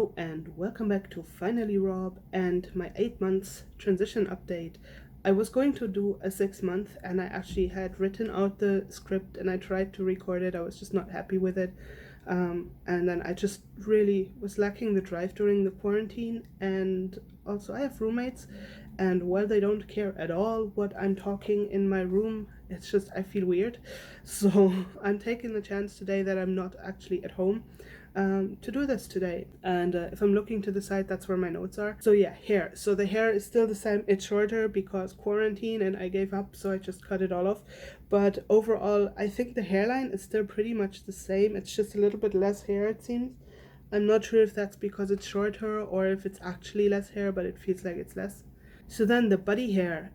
Hello and welcome back to Finally Rob and my 8 months transition update. I was going to do a 6 month and I actually had written out the script and I tried to record it. I was just not happy with it. And then I just really was lacking the drive during the quarantine. And also, I have roommates, and while they don't care at all what I'm talking in my room, it's just I feel weird. So I'm taking the chance today that I'm not actually at home to do this today. And if I'm looking to the side, that's where my notes are. So yeah, hair. So the hair is still the same. It's shorter because quarantine and I gave up, so I just cut it all off. But overall, I think the hairline is still pretty much the same. It's just a little bit less hair, it seems. I'm not sure if that's because it's shorter or if it's actually less hair, but it feels like it's less. So then the body hair.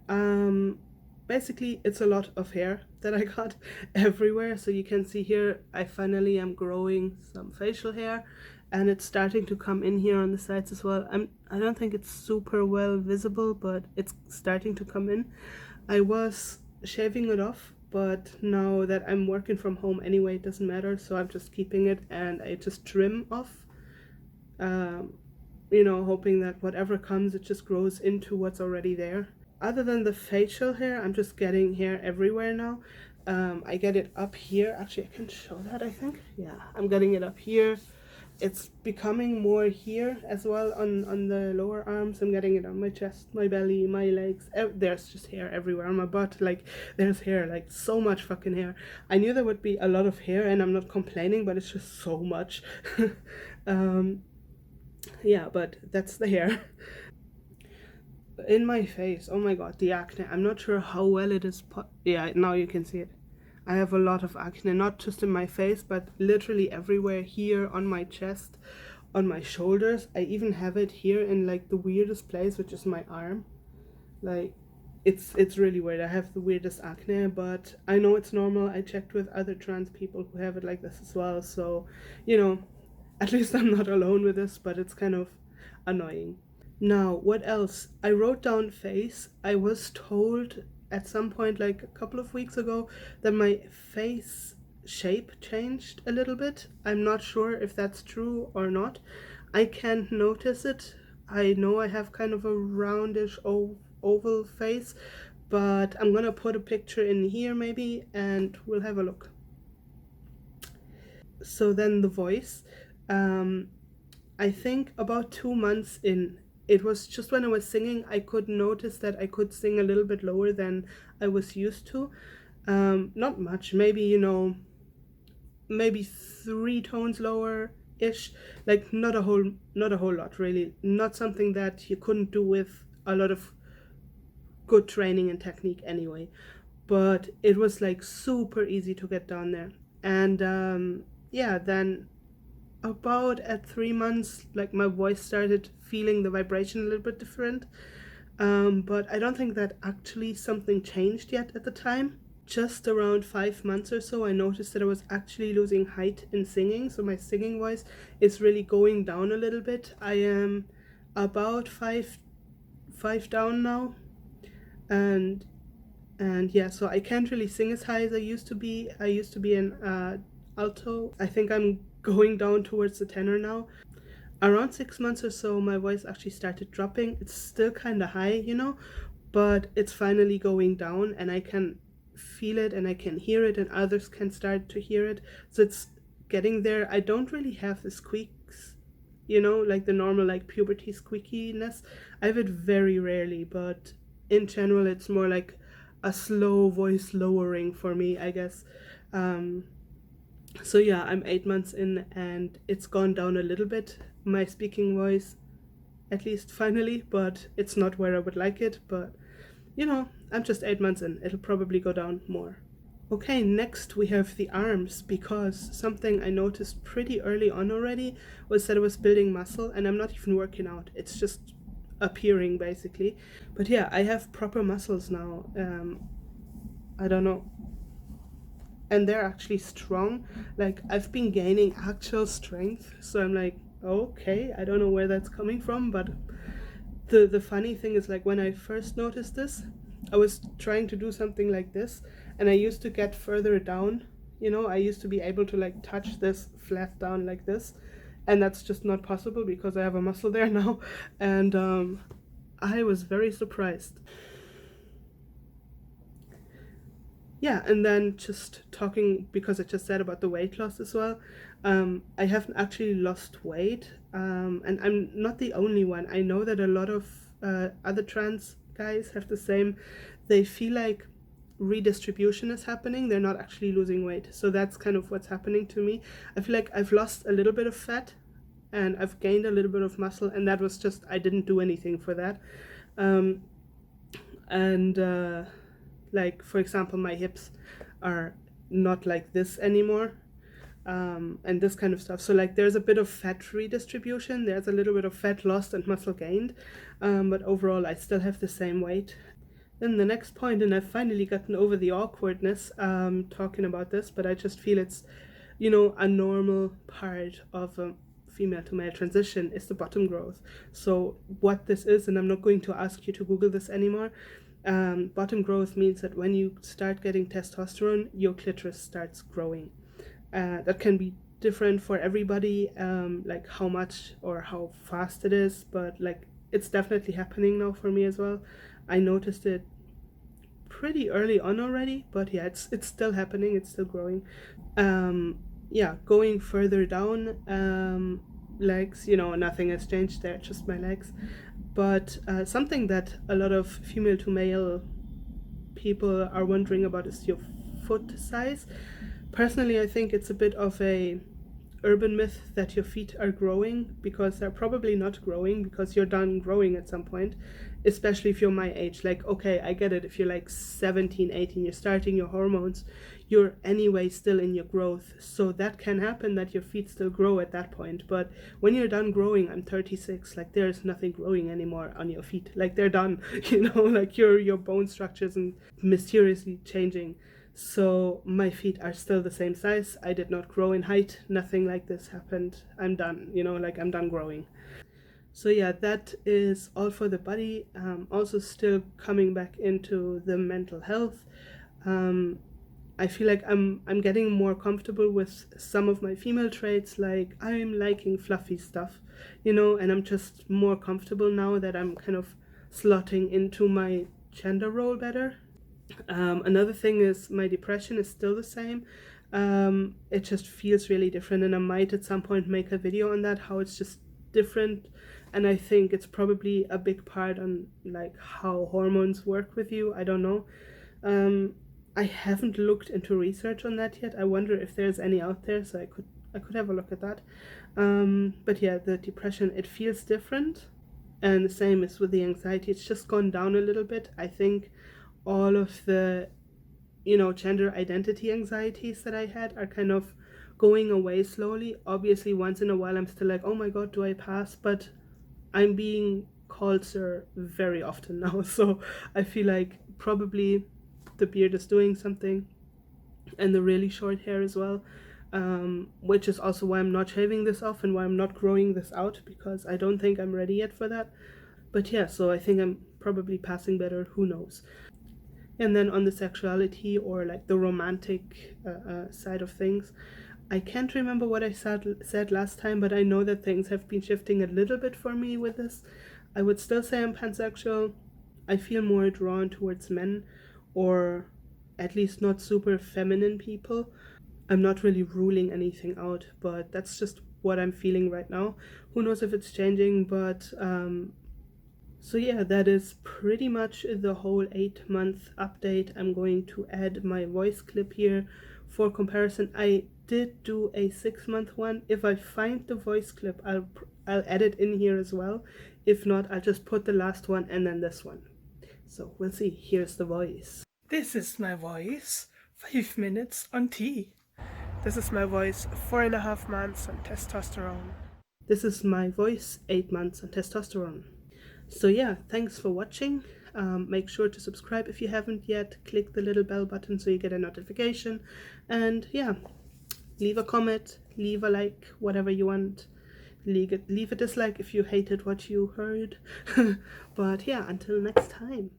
Basically it's a lot of hair that I got everywhere. So you can see here I finally am growing some facial hair and it's starting to come in here on the sides as well. I don't think it's super well visible, but it's starting to come in. I was shaving it off, but now that I'm working from home anyway, it doesn't matter, so I'm just keeping it and I just trim off, hoping that whatever comes, it just grows into what's already there. Other than the facial hair, I'm just getting hair everywhere now. I get it up here. Actually, I can show that, I think. Yeah, I'm getting it up here. It's becoming more here as well on the lower arms. I'm getting it on my chest, my belly, my legs. There's just hair everywhere. On my butt, like, there's hair, like, so much fucking hair. I knew there would be a lot of hair, and I'm not complaining, but it's just so much. Yeah, but that's the hair. In my face, oh my god, the acne. I'm not sure how well it is yeah, now you can see it. I have a lot of acne, not just in my face, but literally everywhere, here on my chest, on my shoulders. I even have it here in like the weirdest place, which is my arm. Like, it's really weird. I have the weirdest acne, but I know it's normal. I checked with other trans people who have it like this as well, so at least I'm not alone with this, but it's kind of annoying. Now, what else? I wrote down face. I was told at some point, like a couple of weeks ago, that my face shape changed a little bit. I'm not sure if that's true or not. I can't notice it. I know I have kind of a roundish oval face, but I'm gonna put a picture in here maybe and we'll have a look. So then the voice. I think about 2 months in, it was just when I was singing, I could notice that I could sing a little bit lower than I was used to. Not much, maybe, maybe 3 tones lower ish. Like not a whole lot really. Not something that you couldn't do with a lot of good training and technique anyway. But it was like super easy to get down there. And yeah, then about at 3 months, like my voice started feeling the vibration a little bit different. But I don't think that actually something changed yet at the time. Just around 5 months or so, I noticed that I was actually losing height in singing. So my singing voice is really going down a little bit. I am about five down now. And yeah, so I can't really sing as high as I used to be. I used to be an alto. I think I'm going down towards the tenor now. Around 6 months or so, my voice actually started dropping. It's still kind of high, but it's finally going down and I can feel it and I can hear it and others can start to hear it. So it's getting there. I don't really have the squeaks, like the normal like puberty squeakiness. I have it very rarely, but in general it's more like a slow voice lowering for me, I guess. So yeah, I'm 8 months in and it's gone down a little bit, my speaking voice, at least finally, but it's not where I would like it. But I'm just 8 months in, it'll probably go down more. Okay, next we have the arms, because something I noticed pretty early on already was that I was building muscle and I'm not even working out, it's just appearing basically. But yeah, I have proper muscles now. I don't know, and they're actually strong. Like, I've been gaining actual strength, so I'm like, okay, I don't know where that's coming from. But the funny thing is, like, when I first noticed this, I was trying to do something like this and I used to get further down. I used to be able to like touch this flat down like this, and that's just not possible because I have a muscle there now. And I was very surprised. Yeah, and then just talking, because I just said about the weight loss as well. I haven't actually lost weight, and I'm not the only one. I know that a lot of other trans guys have the same. They feel like redistribution is happening. They're not actually losing weight. So that's kind of what's happening to me. I feel like I've lost a little bit of fat and I've gained a little bit of muscle, and that was just, I didn't do anything for that. Um, and like, for example, my hips are not like this anymore, and this kind of stuff. So like there's a bit of fat redistribution, there's a little bit of fat lost and muscle gained, but overall I still have the same weight. Then the next point, and I've finally gotten over the awkwardness talking about this, but I just feel it's, you know, a normal part of a female to male transition is the bottom growth. So what this is, and I'm not going to ask you to Google this anymore, bottom growth means that when you start getting testosterone, your clitoris starts growing. That can be different for everybody, like how much or how fast it is, but like it's definitely happening now for me as well. I noticed it pretty early on already, but yeah, it's still happening, it's still growing. Yeah, going further down, legs, you know, nothing has changed there, just my legs. But something that a lot of female to male people are wondering about is your foot size. Personally, I think it's a bit of a urban myth that your feet are growing, because they're probably not growing, because you're done growing at some point, especially if you're my age. Like, okay, I get it, if you're like 17, 18, you're starting your hormones, you're anyway still in your growth, so that can happen that your feet still grow at that point. But when you're done growing, I'm 36, like there's nothing growing anymore on your feet, like they're done. You know, like your bone structures and mysteriously changing. So my feet are still the same size. I did not grow in height. Nothing like this happened. I'm done, you know, like I'm done growing. So yeah, that is all for the body. Also still coming back into the mental health. Um, I feel like I'm getting more comfortable with some of my female traits, like I'm liking fluffy stuff, you know, and I'm just more comfortable now that I'm kind of slotting into my gender role better. Another thing is my depression is still the same. It just feels really different, and I might at some point make a video on that, how it's just different. And I think it's probably a big part on like how hormones work with you. I don't know. Um, I haven't looked into research on that yet. I wonder if there's any out there, so I could have a look at that. But yeah, the depression, it feels different, and the same is with the anxiety. It's just gone down a little bit. I think all of the, you know, gender identity anxieties that I had are kind of going away slowly. Obviously, once in a while, I'm still like, oh my god, do I pass? But I'm being called sir very often now, so I feel like probably the beard is doing something, and the really short hair as well. Which is also why I'm not shaving this off and why I'm not growing this out, because I don't think I'm ready yet for that. But yeah, so I think I'm probably passing better, who knows. And then on the sexuality or like the romantic side of things, I can't remember what I said last time, but I know that things have been shifting a little bit for me with this. I would still say I'm pansexual. I feel more drawn towards men, or at least not super feminine people. I'm not really ruling anything out, but that's just what I'm feeling right now. Who knows if it's changing, but so yeah, that is pretty much the whole 8-month update. I'm going to add my voice clip here for comparison. I did do a 6-month one. If I find the voice clip, I'll add it in here as well. If not, I'll just put the last one and then this one. So we'll see. Here's the voice. This is my voice. 5 minutes on tea. This is my voice. 4.5 months on testosterone. This is my voice. 8 months on testosterone. So yeah, thanks for watching. Make sure to subscribe if you haven't yet. Click the little bell button so you get a notification. And yeah, leave a comment, leave a like, whatever you want. Leave a dislike if you hated what you heard. But yeah, until next time.